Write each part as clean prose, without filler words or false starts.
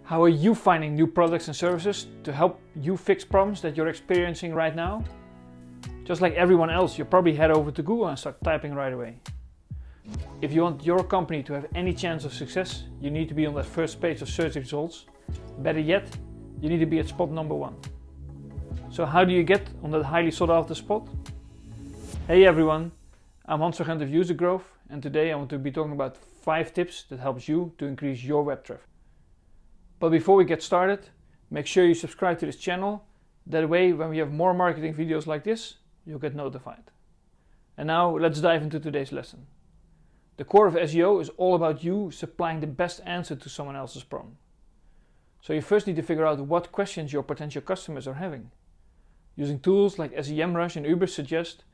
How are you finding new products and services to help you fix problems that you're experiencing right now? Just like everyone else, you probably head over to Google and start typing right away. If you want your company to have any chance of success, you need to be on that first page of search results. Better yet, you need to be at spot number 1. So how do you get on that highly sought after spot? Hey everyone, I'm Hans Agent of User Growth, and today I want to be talking about 5 tips that helps you to increase your web traffic. But before we get started, make sure you subscribe to this channel. That way, when we have more marketing videos like this, you'll get notified. And now let's dive into today's lesson. The core of SEO is all about you supplying the best answer to someone else's problem. So you first need to figure out what questions your potential customers are having. Using tools like SEMrush and Uber suggest,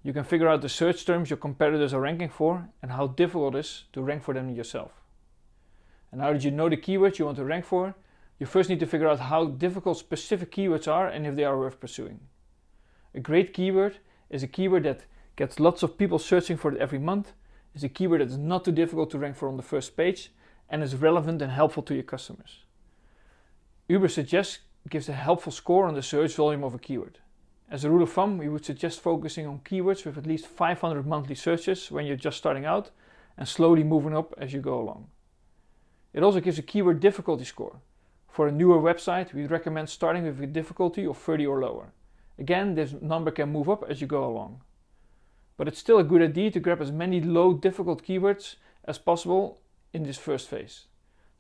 you can figure out the search terms your competitors are ranking for and how difficult it is to rank for them yourself. And how did you know the keywords you want to rank for? You first need to figure out how difficult specific keywords are and if they are worth pursuing. A great keyword is a keyword that gets lots of people searching for it every month, is a keyword that is not too difficult to rank for on the first page, and is relevant and helpful to your customers. Uber Suggest gives a helpful score on the search volume of a keyword. As a rule of thumb, we would suggest focusing on keywords with at least 500 monthly searches when you're just starting out and slowly moving up as you go along. It also gives a keyword difficulty score. For a newer website, we'd recommend starting with a difficulty of 30 or lower. Again, this number can move up as you go along. But it's still a good idea to grab as many low difficult keywords as possible in this first phase.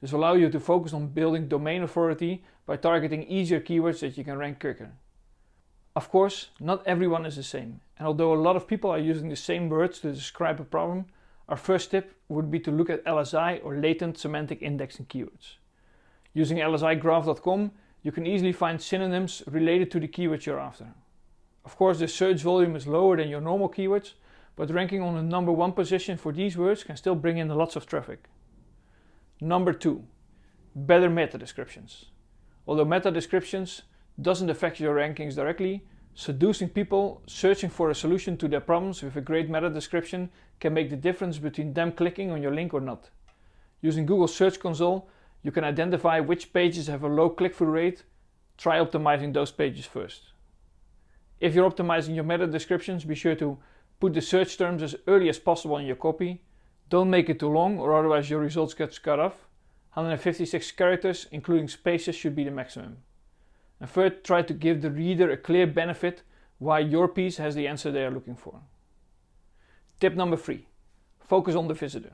This will allow you to focus on building domain authority by targeting easier keywords that you can rank quicker. Of course, not everyone is the same, and although a lot of people are using the same words to describe a problem, our first tip would be to look at LSI or Latent Semantic Indexing keywords. Using lsigraph.com, you can easily find synonyms related to the keywords you're after. Of course, the search volume is lower than your normal keywords, but ranking on the number 1 position for these words can still bring in lots of traffic. Number 2, better meta descriptions. Although meta descriptions doesn't affect your rankings directly, seducing people searching for a solution to their problems with a great meta description can make the difference between them clicking on your link or not. Using Google Search Console, you can identify which pages have a low click-through rate. Try optimizing those pages first. If you're optimizing your meta descriptions, be sure to put the search terms as early as possible in your copy. Don't make it too long, or otherwise your results get cut off. 156 characters, including spaces, should be the maximum. And third, try to give the reader a clear benefit why your piece has the answer they are looking for. Tip number 3, focus on the visitor.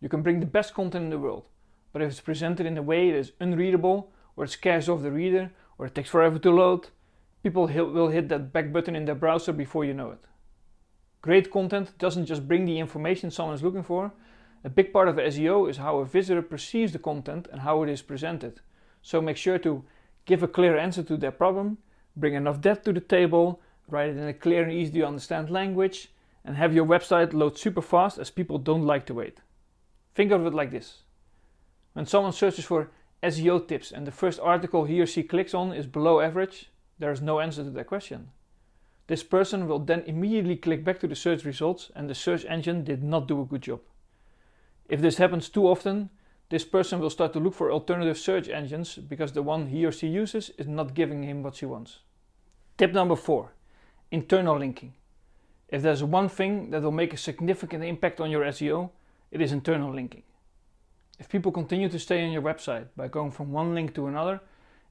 You can bring the best content in the world, but if it's presented in a way that is unreadable, or it scares off the reader, or it takes forever to load, people will hit that back button in their browser before you know it. Great content doesn't just bring the information someone is looking for. A big part of SEO is how a visitor perceives the content and how it is presented. So make sure to give a clear answer to their problem, bring enough depth to the table, write it in a clear and easy to understand language, and have your website load super fast as people don't like to wait. Think of it like this. When someone searches for SEO tips and the first article he or she clicks on is below average, there is no answer to that question. This person will then immediately click back to the search results and the search engine did not do a good job. If this happens too often, this person will start to look for alternative search engines because the one he or she uses is not giving him what she wants. Tip number 4, internal linking. If there's one thing that will make a significant impact on your SEO, it is internal linking. If people continue to stay on your website by going from one link to another,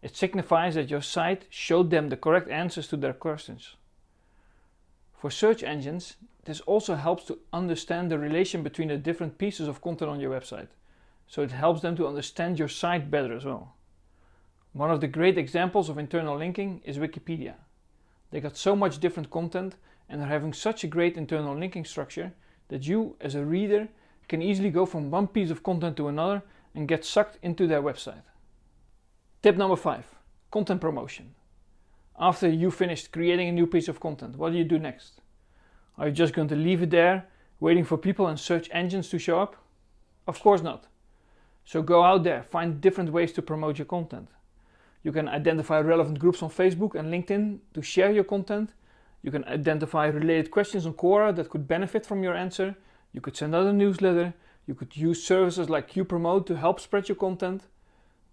it signifies that your site showed them the correct answers to their questions. For search engines, this also helps to understand the relation between the different pieces of content on your website, so it helps them to understand your site better as well. One of the great examples of internal linking is Wikipedia. They got so much different content and are having such a great internal linking structure that you, as a reader, can easily go from one piece of content to another and get sucked into their website. Tip number 5, content promotion. After you finished creating a new piece of content, what do you do next? Are you just going to leave it there, waiting for people and search engines to show up? Of course not. So go out there, find different ways to promote your content. You can identify relevant groups on Facebook and LinkedIn to share your content. You can identify related questions on Quora that could benefit from your answer. You could send out a newsletter. You could use services like QPromote to help spread your content.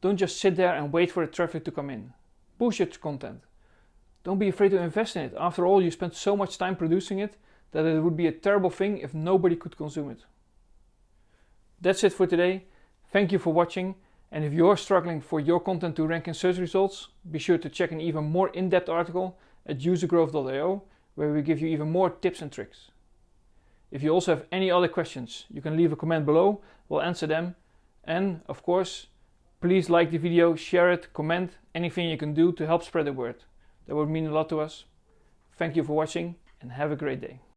Don't just sit there and wait for the traffic to come in. Push your content. Don't be afraid to invest in it. After all, you spent so much time producing it that it would be a terrible thing if nobody could consume it. That's it for today. Thank you for watching. And if you're struggling for your content to rank in search results, be sure to check an even more in-depth article at usergrowth.io, where we give you even more tips and tricks. If you also have any other questions, you can leave a comment below, we'll answer them. And of course, please like the video, share it, comment, anything you can do to help spread the word. That would mean a lot to us. Thank you for watching and have a great day.